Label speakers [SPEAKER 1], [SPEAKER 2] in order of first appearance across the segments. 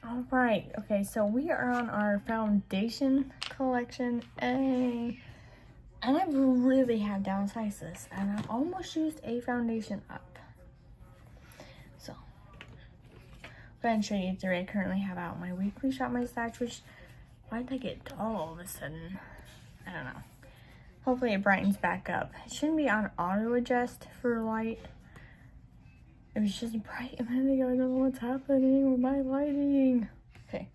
[SPEAKER 1] All right, okay, so we are on our foundation collection, and I've really had downsized this, and I've almost used a foundation up. So, I'm going to show you three I currently have out. My weekly shop my stash, which, why did I get dull all of a sudden? I don't know. Hopefully it brightens back up. It shouldn't be on auto adjust for light. It was just bright a minute ago. I don't know what's happening with my lighting. Okay,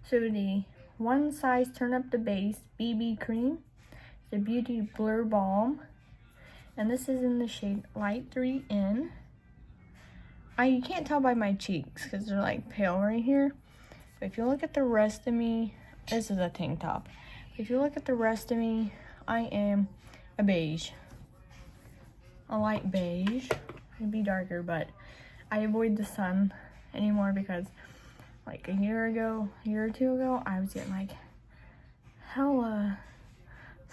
[SPEAKER 1] so the one size turn up the base BB cream, the Beauty Blur Balm, and this is in the shade Light 3N. You can't tell by my cheeks because they're like pale right here. But if you look at the rest of me, this is a tank top. If you look at the rest of me, I am a beige, a light beige. It'd be darker, but I avoid the sun anymore because like a year or two ago, I was getting like hella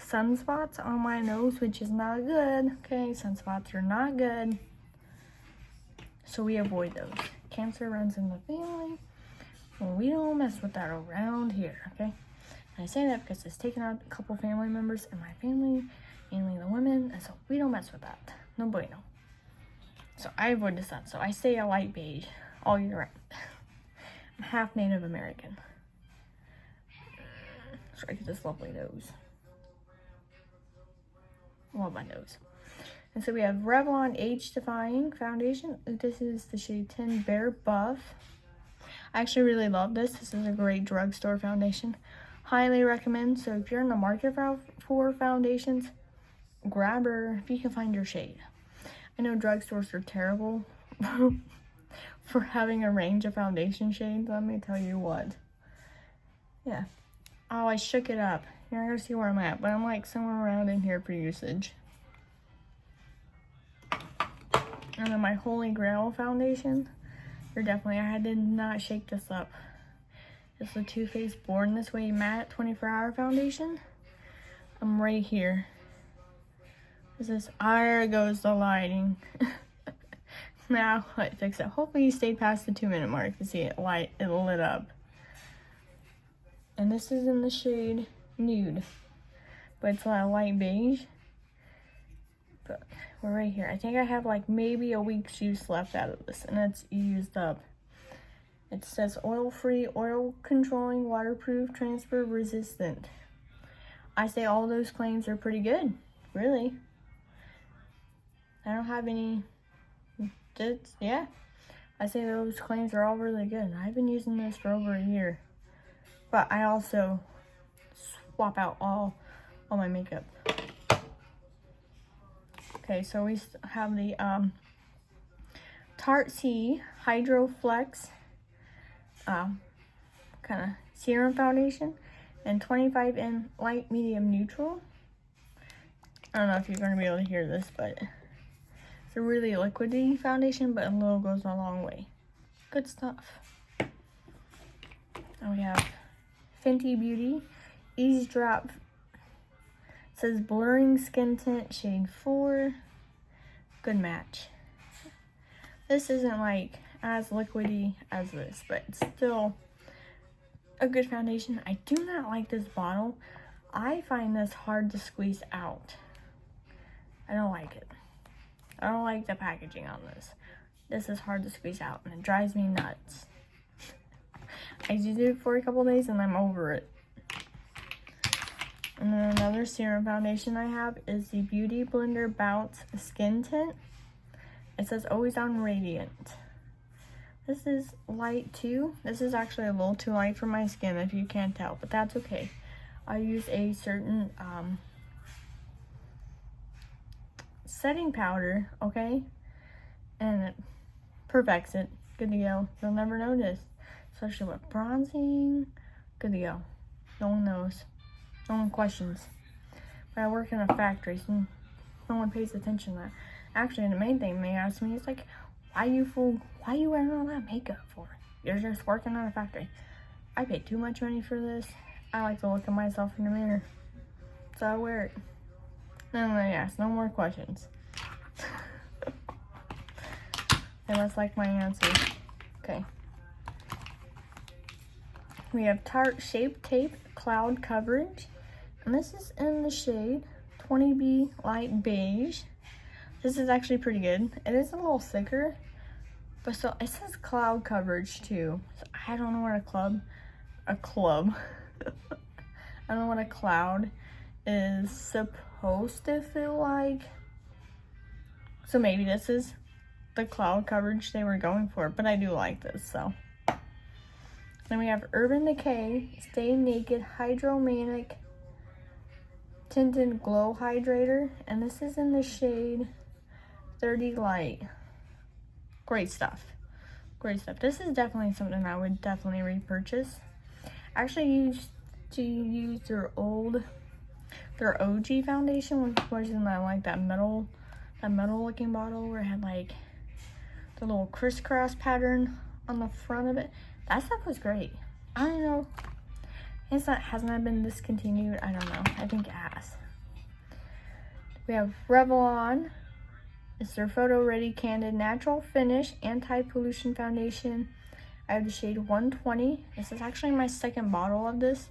[SPEAKER 1] sunspots on my nose, which is not good. Okay, sunspots are not good. So we avoid those. Cancer runs in the family. Well, we don't mess with that around here, okay? And I say that because it's taken out a couple family members in my family, mainly the women, and so we don't mess with that. No bueno. So I avoid the sun. So I stay a light beige all year round. I'm half Native American. So I get this lovely nose. Love my nose. And so we have Revlon Age Defying Foundation. This is the shade 10 Bare Buff. I actually really love this. This is a great drugstore foundation. Highly recommend. So if you're in the market for foundations, grab her if you can find your shade. I know drugstores are terrible for having a range of foundation shades. Let me tell you what. Yeah. Oh, I shook it up. You're not gonna see where I'm at, but I'm like somewhere around in here for usage. And then my Holy Grail foundation. I did not shake this up. It's the Too Faced Born This Way Matte 24-Hour Foundation. I'm right here. There goes the lighting. Now I fix it. Hopefully you stayed past the 2-minute mark to see it lit up. And this is in the shade Nude, but it's a light beige. But we're right here. I think I have like maybe a week's use left out of this, and it's used up. It says oil-free, oil-controlling, waterproof, transfer resistant. I say all those claims are pretty good, really. I don't have any, yeah. I say those claims are all really good. I've been using this for over a year. But I also swap out all my makeup. Okay, so we have the Tarte C Hydro Flex kind of serum foundation and 25N light medium neutral. I don't know if you're going to be able to hear this, but it's a really liquidy foundation, but a little goes a long way. Good stuff. And we have Fenty Beauty Ease Drop. It says blurring skin tint shade 4. Good match. This isn't like as liquidy as this, but it's still a good foundation. I do not like this bottle. I find this hard to squeeze out. I don't like it. I don't like the packaging on this. This is hard to squeeze out and it drives me nuts. I used it for a couple days and I'm over it. And then another serum foundation I have is the Beauty Blender Bounce Skin Tint. It says Always On Radiant. This is light too. This is actually a little too light for my skin if you can't tell, but that's okay. I use a certain setting powder, okay? And it perfects it. Good to go. You'll never notice. Especially with bronzing. Good to go. No one knows. No one questions. But I work in a factory, so no one pays attention to that. Actually, the main thing they ask me is like, why you wearing all that makeup for? You're just working in a factory. I pay too much money for this. I like to look at myself in the mirror. So I wear it. Then they ask, no more questions. And that's like my answer. Okay. We have Tarte Shape Tape Cloud Coverage. And this is in the shade 20B Light Beige. This is actually pretty good. It is a little thicker, but so it says cloud coverage too. So I don't know what a club. I don't know what a cloud is supposed to feel like. So maybe this is the cloud coverage they were going for, but I do like this, so. Then we have Urban Decay Stay Naked Hydromanic Tinted Glow Hydrator, and this is in the shade 30 Light. Great stuff. Great stuff. This is definitely something I would definitely repurchase. I actually used to use their OG foundation, which was in that like that metal looking bottle where it had like the little crisscross pattern on the front of it. That stuff was great. I don't know. Hasn't that been discontinued? I don't know. I think it has. We have Revlon. It's their Photo Ready Candid Natural Finish Anti-Pollution Foundation. I have the shade 120. This is actually my second bottle of this.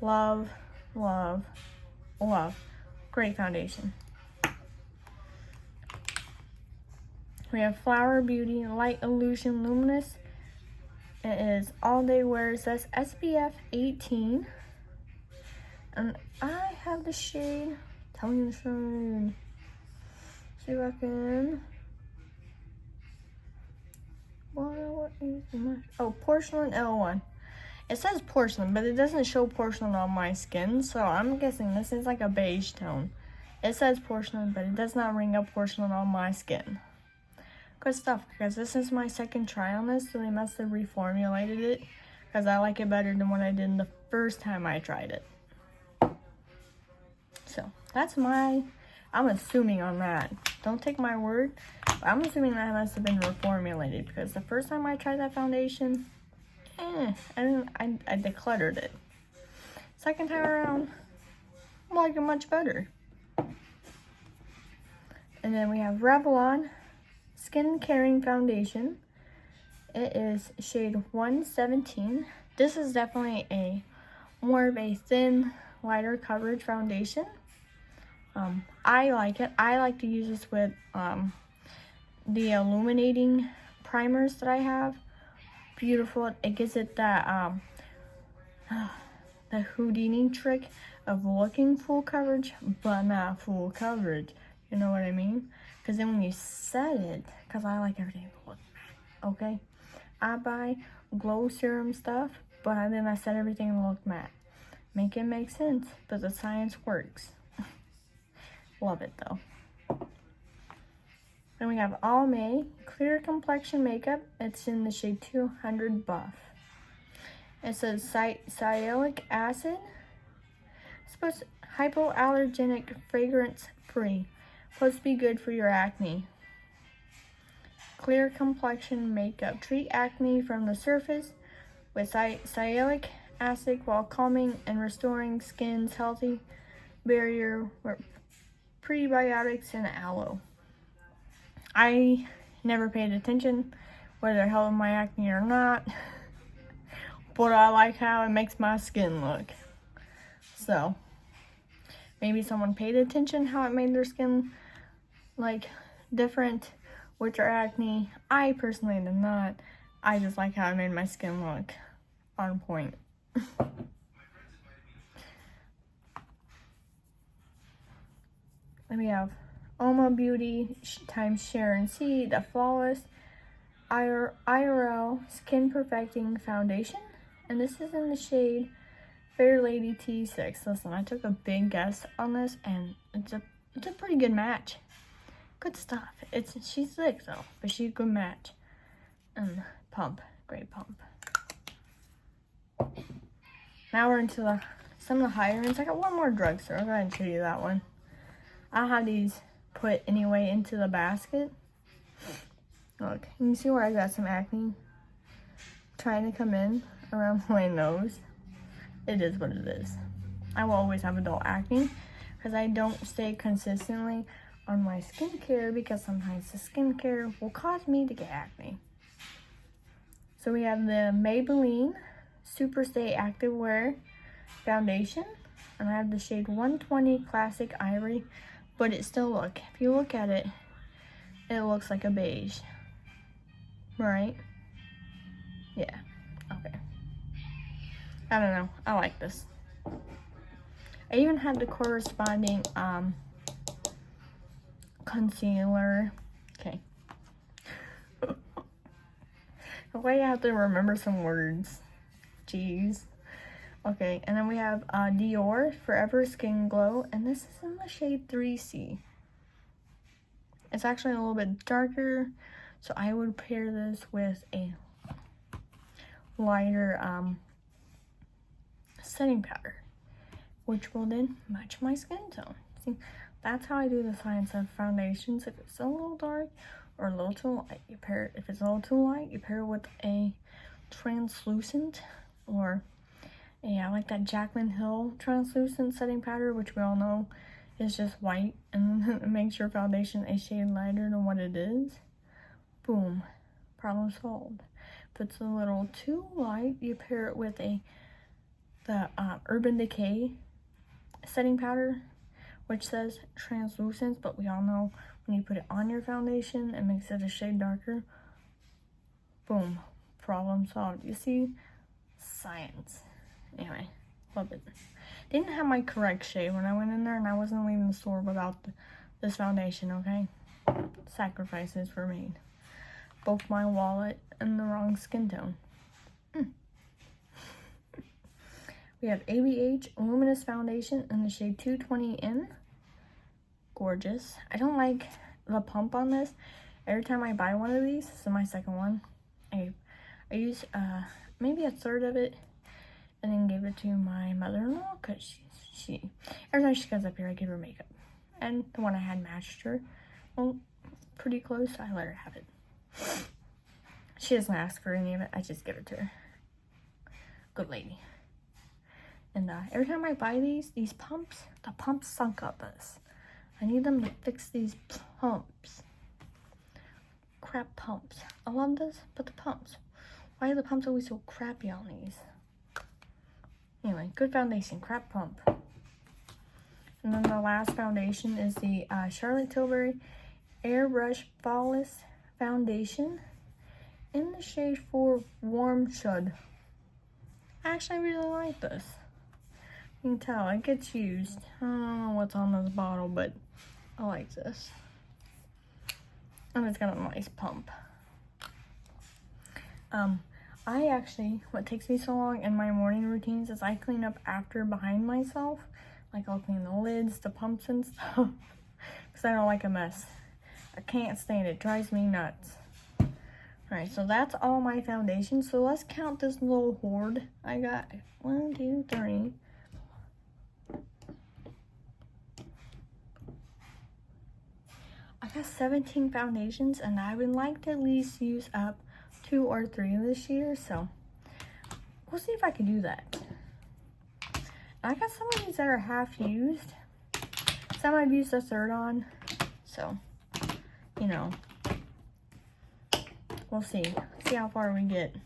[SPEAKER 1] Love, love, love. Great foundation. We have Flower Beauty Light Illusion Luminous. It is all day wear. It says SPF 18. And I have the shade. Tell me the shade. See if I can. What is my. Oh, Porcelain L1. It says porcelain, but it doesn't show porcelain on my skin. So I'm guessing this is like a beige tone. It says porcelain, but it does not ring up porcelain on my skin. Good stuff, because this is my second try on this, so they must have reformulated it, because I like it better than what I did the first time I tried it. So that's I'm assuming on that. Don't take my word, but I'm assuming that must have been reformulated, because the first time I tried that foundation, I decluttered it. Second time around, I like it much better. And then we have Revlon Skin Caring Foundation. It is shade 117. This is definitely more of a thin, lighter coverage foundation. I like it. I like to use this with the illuminating primers that I have. Beautiful. It gives it that the Houdini trick of looking full coverage, but not full coverage. You know what I mean? Because then when you set it, because I like everything to look matte, okay? I buy glow serum stuff, but then I set everything to look matte. Make it make sense, but the science works. Love it though. Then we have Almay Clear Complexion Makeup. It's in the shade 200 Buff. It says sialic acid. It's supposed to hypoallergenic, fragrance free. Supposed to be good for your acne. Clear complexion makeup. Treat acne from the surface with sialic acid while calming and restoring skin's healthy barrier with prebiotics and aloe. I never paid attention whether it helped my acne or not, but I like how it makes my skin look. So maybe someone paid attention how it made their skin like different with their acne. I personally did not. I just like how it made my skin look on point. Then we have Oma Beauty times Sharon C, the Flawless IRL Skin Perfecting Foundation. And this is in the shade Fair Lady T6. Listen, I took a big guess on this, and it's a pretty good match. Good stuff. She's thick though, but she's a good match. Pump, great pump. Now we're into some of the higher ends. I got one more drugstore. I'll go ahead and show you that one. I'll have these put anyway into the basket. Look, you see where I got some acne trying to come in around my nose? It is what it is. I will always have adult acne because I don't stay consistently on my skincare, because sometimes the skincare will cause me to get acne. So we have the Maybelline Super Stay Activewear foundation, and I have the shade 120 Classic Ivory, but it still, look, if you look at it, it looks like a beige, right? Yeah, okay. I don't know, I like this. I even had the corresponding concealer. Okay. The way I have to remember some words. Jeez. Okay, and then we have Dior Forever Skin Glow, and this is in the shade 3C. It's actually a little bit darker, so I would pair this with a lighter setting powder, which will then match my skin tone. See, that's how I do the science of foundations. If it's a little dark or a little too light, you pair it. If it's a little too light, you pair it with a translucent, or I like that Jaclyn Hill translucent setting powder, which we all know is just white, and it makes your foundation a shade lighter than what it is. Boom, problem solved. If it's a little too light, you pair it with the Urban Decay setting powder, which says translucent, but we all know when you put it on your foundation, it makes it a shade darker. Boom, problem solved. You see, science. Anyway, love it. Didn't have my correct shade when I went in there, and I wasn't leaving the store without this foundation, okay? Sacrifices were made. Both my wallet and the wrong skin tone. We have ABH Luminous Foundation in the shade 220N. Gorgeous. I don't like the pump on this. Every time I buy one of these, this is my second one, I use maybe a third of it and then give it to my mother-in-law, because she every time she comes up here, I give her makeup. And the one I had matched her, well, pretty close, so I let her have it. She doesn't ask for any of it, I just give it to her. Good lady. And every time I buy these pumps, the pumps sunk up us. I need them to fix these pumps. Crap pumps. I love this, but the pumps. Why are the pumps always so crappy on these? Anyway, good foundation, crap pump. And then the last foundation is the Charlotte Tilbury Airbrush Flawless Foundation in the shade 4 Warm Shud. I actually really like this. You can tell it gets used. I don't know what's on this bottle, but I like this. And it's got a nice pump. What takes me so long in my morning routines is I clean up after behind myself. Like, I'll clean the lids, the pumps and stuff, because I don't like a mess. I can't stand it. It drives me nuts. Alright, so that's all my foundation. So let's count this little hoard I got. 1, 2, 3. I got 17 foundations, and I would like to at least use up 2 or 3 this year, so we'll see if I can do that. I got some of these that are half used. Some I've used a third on, so, you know, we'll see how far we get.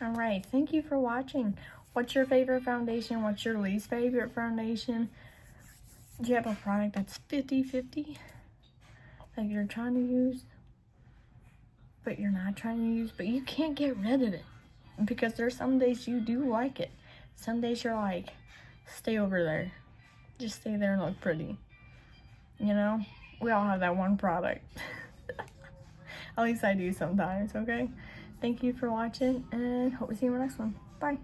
[SPEAKER 1] Alright, thank you for watching. What's your favorite foundation? What's your least favorite foundation? Do you have a product that's 50-50 that you're trying to use, but you're not trying to use, but you can't get rid of it? Because there's some days you do like it. Some days you're like, stay over there. Just stay there and look pretty. You know? We all have that one product. At least I do sometimes, okay? Thank you for watching, and hope to see you in the next one. Bye.